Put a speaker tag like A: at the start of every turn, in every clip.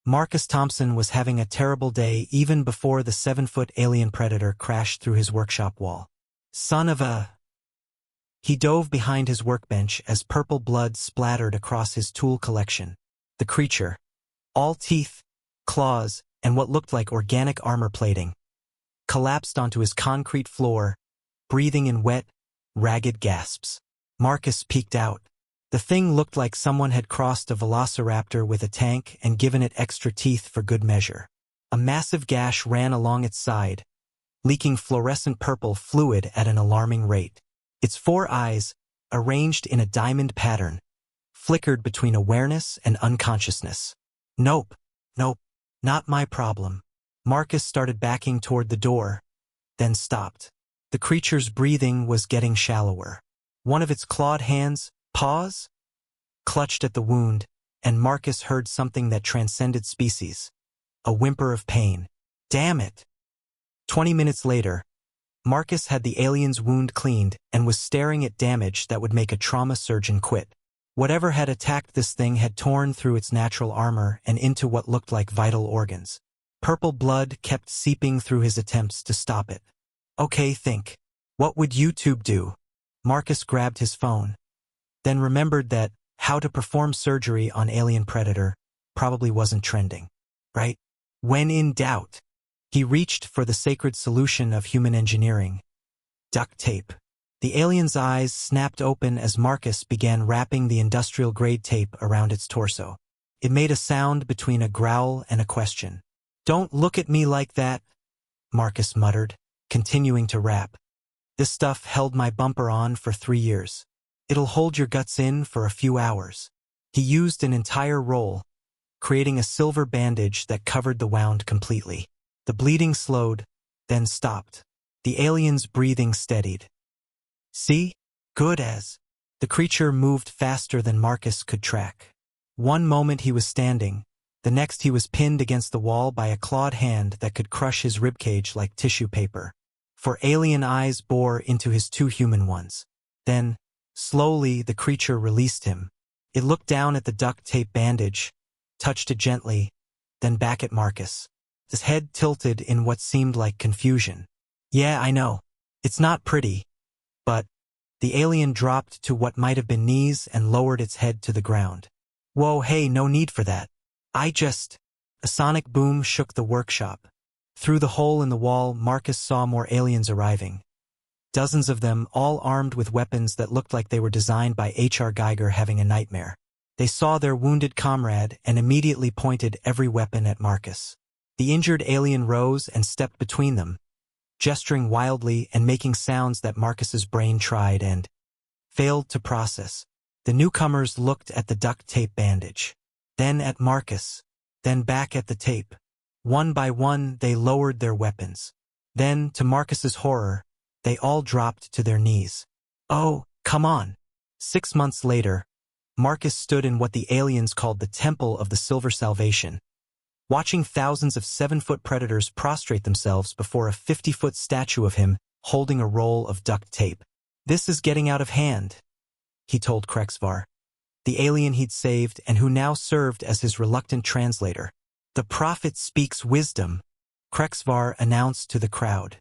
A: Marcus Thompson was having a terrible day even before the 7-foot alien predator crashed through his workshop wall. Son of a... He dove behind his workbench as purple blood splattered across his tool collection. The creature, all teeth, claws, and what looked like organic armor plating, collapsed onto his concrete floor, breathing in wet, ragged gasps. Marcus peeked out. The thing looked like someone had crossed a velociraptor with a tank and given it extra teeth for good measure. A massive gash ran along its side, leaking fluorescent purple fluid at an alarming rate. Its 4 eyes, arranged in a diamond pattern, flickered between awareness and unconsciousness. Nope, not my problem. Marcus started backing toward the door, then stopped. The creature's breathing was getting shallower. One of its clawed hands, paws, clutched at the wound, and Marcus heard something that transcended species. A whimper of pain. Damn it! 20 minutes later, Marcus had the alien's wound cleaned and was staring at damage that would make a trauma surgeon quit. Whatever had attacked this thing had torn through its natural armor and into what looked like vital organs. Purple blood kept seeping through his attempts to stop it. Okay, think. What would YouTube do? Marcus grabbed his phone, then remembered that how to perform surgery on alien predator probably wasn't trending, right? When in doubt, he reached for the sacred solution of human engineering: duct tape. The alien's eyes snapped open as Marcus began wrapping the industrial-grade tape around its torso. It made a sound between a growl and a question. "Don't look at me like that," Marcus muttered, continuing to wrap. "This stuff held my bumper on for 3 years. It'll hold your guts in for a few hours." He used an entire roll, creating a silver bandage that covered the wound completely. The bleeding slowed, then stopped. The alien's breathing steadied. "See? Good as." The creature moved faster than Marcus could track. One moment he was standing, the next he was pinned against the wall by a clawed hand that could crush his ribcage like tissue paper. For alien eyes bore into his 2 human ones. Then, slowly, the creature released him. It looked down at the duct tape bandage, touched it gently, then back at Marcus. His head tilted in what seemed like confusion. "Yeah, I know. It's not pretty. But..." The alien dropped to what might have been knees and lowered its head to the ground. "Whoa, hey, no need for that. I just..." A sonic boom shook the workshop. Through the hole in the wall, Marcus saw more aliens arriving. Dozens of them, all armed with weapons that looked like they were designed by H.R. Geiger having a nightmare. They saw their wounded comrade and immediately pointed every weapon at Marcus. The injured alien rose and stepped between them, gesturing wildly and making sounds that Marcus's brain tried and failed to process. The newcomers looked at the duct tape bandage, then at Marcus, then back at the tape. One by one, they lowered their weapons. Then, to Marcus's horror, they all dropped to their knees. "Oh, come on." 6 months later, Marcus stood in what the aliens called the Temple of the Silver Salvation, watching thousands of 7-foot predators prostrate themselves before a 50-foot statue of him holding a roll of duct tape. "This is getting out of hand," he told Krexvar, the alien he'd saved and who now served as his reluctant translator. "The prophet speaks wisdom," Krexvar announced to the crowd.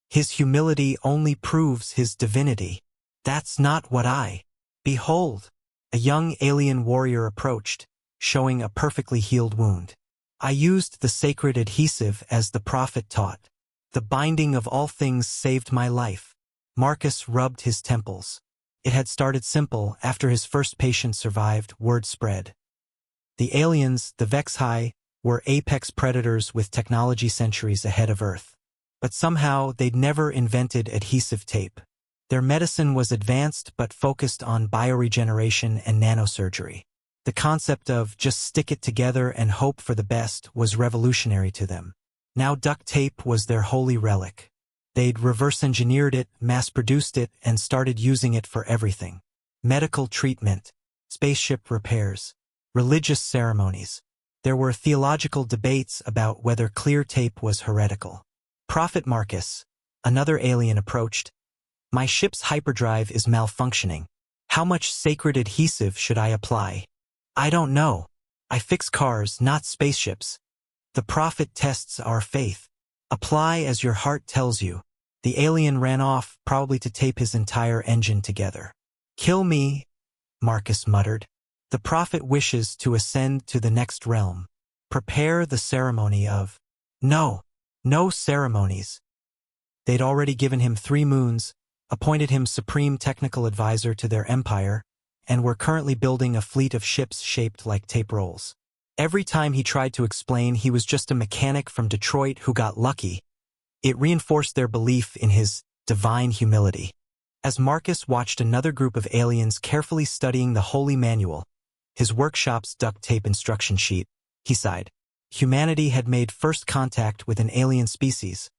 A: "His humility only proves his divinity. That's not what I..." Behold, a young alien warrior approached, showing a perfectly healed wound. "I used the sacred adhesive as the prophet taught. The binding of all things saved my life." Marcus rubbed his temples. It had started simple. After his first patient survived, word spread. The aliens, the Vexhi, were apex predators with technology centuries ahead of Earth. But somehow they'd never invented adhesive tape. Their medicine was advanced but focused on bioregeneration and nanosurgery. The concept of just stick it together and hope for the best was revolutionary to them. Now duct tape was their holy relic. They'd reverse-engineered it, mass-produced it, and started using it for everything. Medical treatment, spaceship repairs, religious ceremonies. There were theological debates about whether clear tape was heretical. Prophet Marcus, another alien, approached. "My ship's hyperdrive is malfunctioning. How much sacred adhesive should I apply?" "I don't know," I fix cars, not spaceships. The prophet tests our faith. Apply as your heart tells you. The alien ran off, probably to tape his entire engine together. Kill me, Marcus muttered. The prophet wishes to ascend to the next realm. Prepare the ceremony of... No, no ceremonies. They'd already given him 3 moons, appointed him supreme technical advisor to their empire, and were currently building a fleet of ships shaped like tape rolls. Every time he tried to explain he was just a mechanic from Detroit who got lucky, it reinforced their belief in his divine humility. As Marcus watched another group of aliens carefully studying the Holy Manual, his workshop's duct tape instruction sheet, he sighed. Humanity had made first contact with an alien species,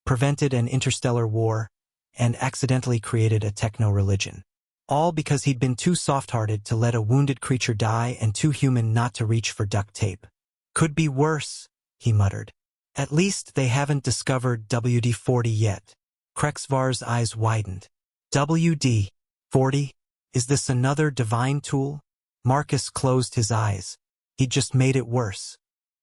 A: prevented an interstellar war, and accidentally created a techno-religion. All because he'd been too soft-hearted to let a wounded creature die and too human not to reach for duct tape. Could be worse, he muttered. At least they haven't discovered WD-40 yet. Krexvar's eyes widened. WD-40? Is this another divine tool? Marcus closed his eyes. He'd just made it worse.